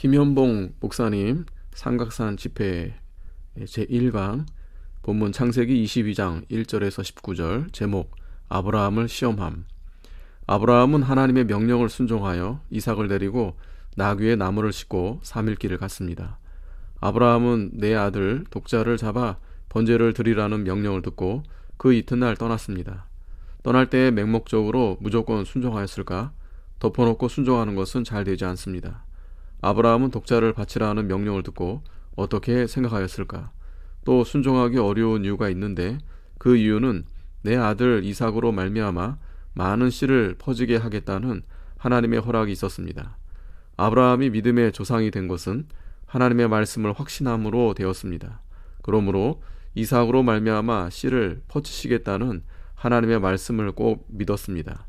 김현봉 목사님 삼각산 집회 제1강 본문 창세기 22장 1절에서 19절 제목 아브라함을 시험함. 아브라함은 하나님의 명령을 순종하여 이삭을 데리고 나귀에 나무를 싣고 3일 길을 갔습니다. 아브라함은 내 아들 독자를 잡아 번제를 드리라는 명령을 듣고 그 이튿날 떠났습니다. 떠날 때에 맹목적으로 무조건 순종하였을까? 덮어놓고 순종하는 것은 잘 되지 않습니다. 아브라함은 독자를 바치라는 명령을 듣고 어떻게 생각하였을까? 또 순종하기 어려운 이유가 있는데 그 이유는 내 아들 이삭으로 말미암아 많은 씨를 퍼지게 하겠다는 하나님의 허락이 있었습니다. 아브라함이 믿음의 조상이 된 것은 하나님의 말씀을 확신함으로 되었습니다. 그러므로 이삭으로 말미암아 씨를 퍼치시겠다는 하나님의 말씀을 꼭 믿었습니다.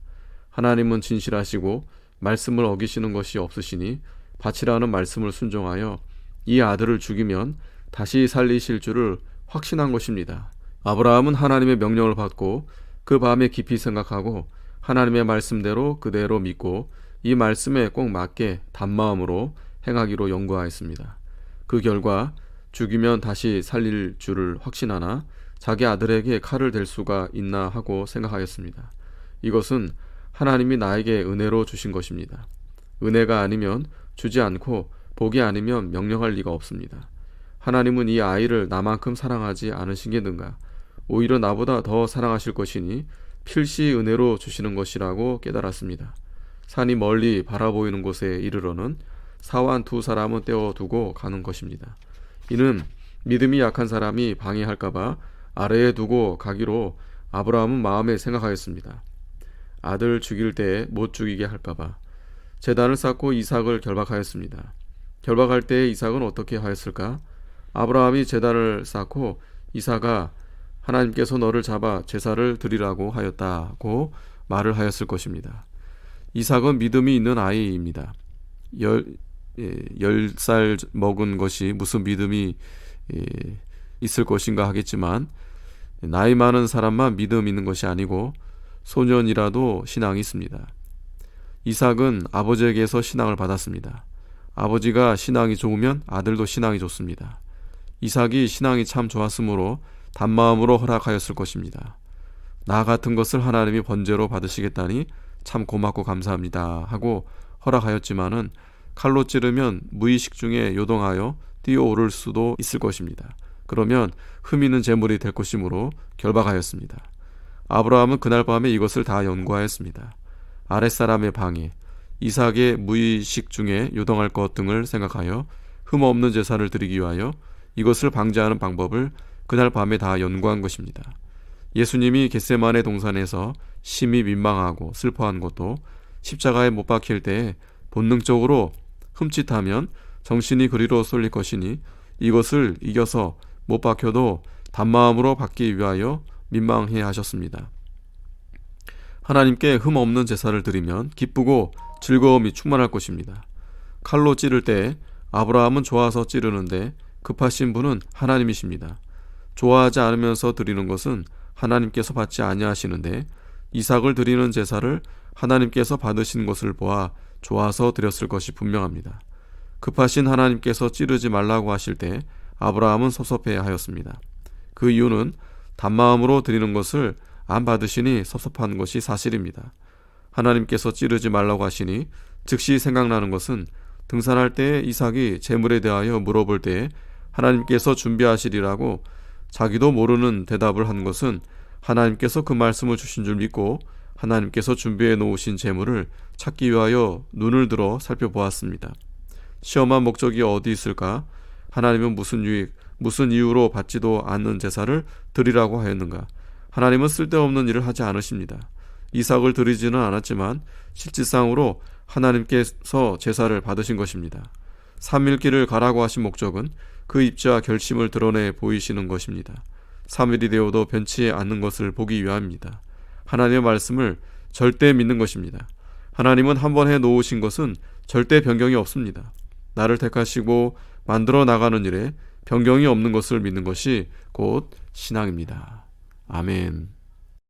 하나님은 진실하시고 말씀을 어기시는 것이 없으시니 바치라는 말씀을 순종하여 이 아들을 죽이면 다시 살리실 줄을 확신한 것입니다. 아브라함은 하나님의 명령을 받고 그 밤에 깊이 생각하고 하나님의 말씀대로 그대로 믿고 이 말씀에 꼭 맞게 단마음으로 행하기로 연구하였습니다. 그 결과 죽이면 다시 살릴 줄을 확신하나 자기 아들에게 칼을 댈 수가 있나 하고 생각하였습니다. 이것은 하나님이 나에게 은혜로 주신 것입니다. 은혜가 아니면 주지 않고 복이 아니면 명령할 리가 없습니다. 하나님은 이 아이를 나만큼 사랑하지 않으시겠는가? 오히려 나보다 더 사랑하실 것이니 필시 은혜로 주시는 것이라고 깨달았습니다. 산이 멀리 바라보이는 곳에 이르러는 사완 두 사람은 떼어두고 가는 것입니다. 이는 믿음이 약한 사람이 방해할까봐 아래에 두고 가기로 아브라함은 마음에 생각하였습니다. 아들 죽일 때 못 죽이게 할까봐 제단을 쌓고 이삭을 결박하였습니다. 결박할 때 이삭은 어떻게 하였을까? 아브라함이 제단을 쌓고 이삭아 하나님께서 너를 잡아 제사를 드리라고 하였다고 말을 하였을 것입니다. 이삭은 믿음이 있는 아이입니다. 10살 먹은 것이 무슨 믿음이 있을 것인가 하겠지만 나이 많은 사람만 믿음 있는 것이 아니고 소년이라도 신앙이 있습니다. 이삭은 아버지에게서 신앙을 받았습니다. 아버지가 신앙이 좋으면 아들도 신앙이 좋습니다. 이삭이 신앙이 참 좋았으므로 단마음으로 허락하였을 것입니다. 나 같은 것을 하나님이 번제로 받으시겠다니 참 고맙고 감사합니다 하고 허락하였지만은 칼로 찌르면 무의식 중에 요동하여 뛰어오를 수도 있을 것입니다. 그러면 흠 있는 제물이 될 것이므로 결박하였습니다. 아브라함은 그날 밤에 이것을 다 연구하였습니다. 아랫사람의 방해, 이삭의 무의식 중에 요동할 것 등을 생각하여 흠없는 제사를 드리기 위하여 이것을 방지하는 방법을 그날 밤에 다 연구한 것입니다. 예수님이 겟세마네 동산에서 심히 민망하고 슬퍼한 것도 십자가에 못 박힐 때에 본능적으로 흠칫하면 정신이 그리로 쏠릴 것이니 이것을 이겨서 못 박혀도 단마음으로 받기 위하여 민망해 하셨습니다. 하나님께 흠없는 제사를 드리면 기쁘고 즐거움이 충만할 것입니다. 칼로 찌를 때 아브라함은 좋아서 찌르는데 급하신 분은 하나님이십니다. 좋아하지 않으면서 드리는 것은 하나님께서 받지 아니하시는데 이삭을 드리는 제사를 하나님께서 받으신 것을 보아 좋아서 드렸을 것이 분명합니다. 급하신 하나님께서 찌르지 말라고 하실 때 아브라함은 섭섭해 하였습니다. 그 이유는 단마음으로 드리는 것을 안 받으시니 섭섭한 것이 사실입니다. 하나님께서 찌르지 말라고 하시니 즉시 생각나는 것은 등산할 때 이삭이 제물에 대하여 물어볼 때에 하나님께서 준비하시리라고 자기도 모르는 대답을 한 것은 하나님께서 그 말씀을 주신 줄 믿고 하나님께서 준비해 놓으신 제물을 찾기 위하여 눈을 들어 살펴보았습니다. 시험한 목적이 어디 있을까? 하나님은 무슨 유익, 무슨 이유로 받지도 않는 제사를 드리라고 하였는가? 하나님은 쓸데없는 일을 하지 않으십니다. 이삭을 드리지는 않았지만 실질상으로 하나님께서 제사를 받으신 것입니다. 3일 길을 가라고 하신 목적은 그 입지와 결심을 드러내 보이시는 것입니다. 3일이 되어도 변치 않는 것을 보기 위함입니다. 하나님의 말씀을 절대 믿는 것입니다. 하나님은 한번 해 놓으신 것은 절대 변경이 없습니다. 나를 택하시고 만들어 나가는 일에 변경이 없는 것을 믿는 것이 곧 신앙입니다. 아멘.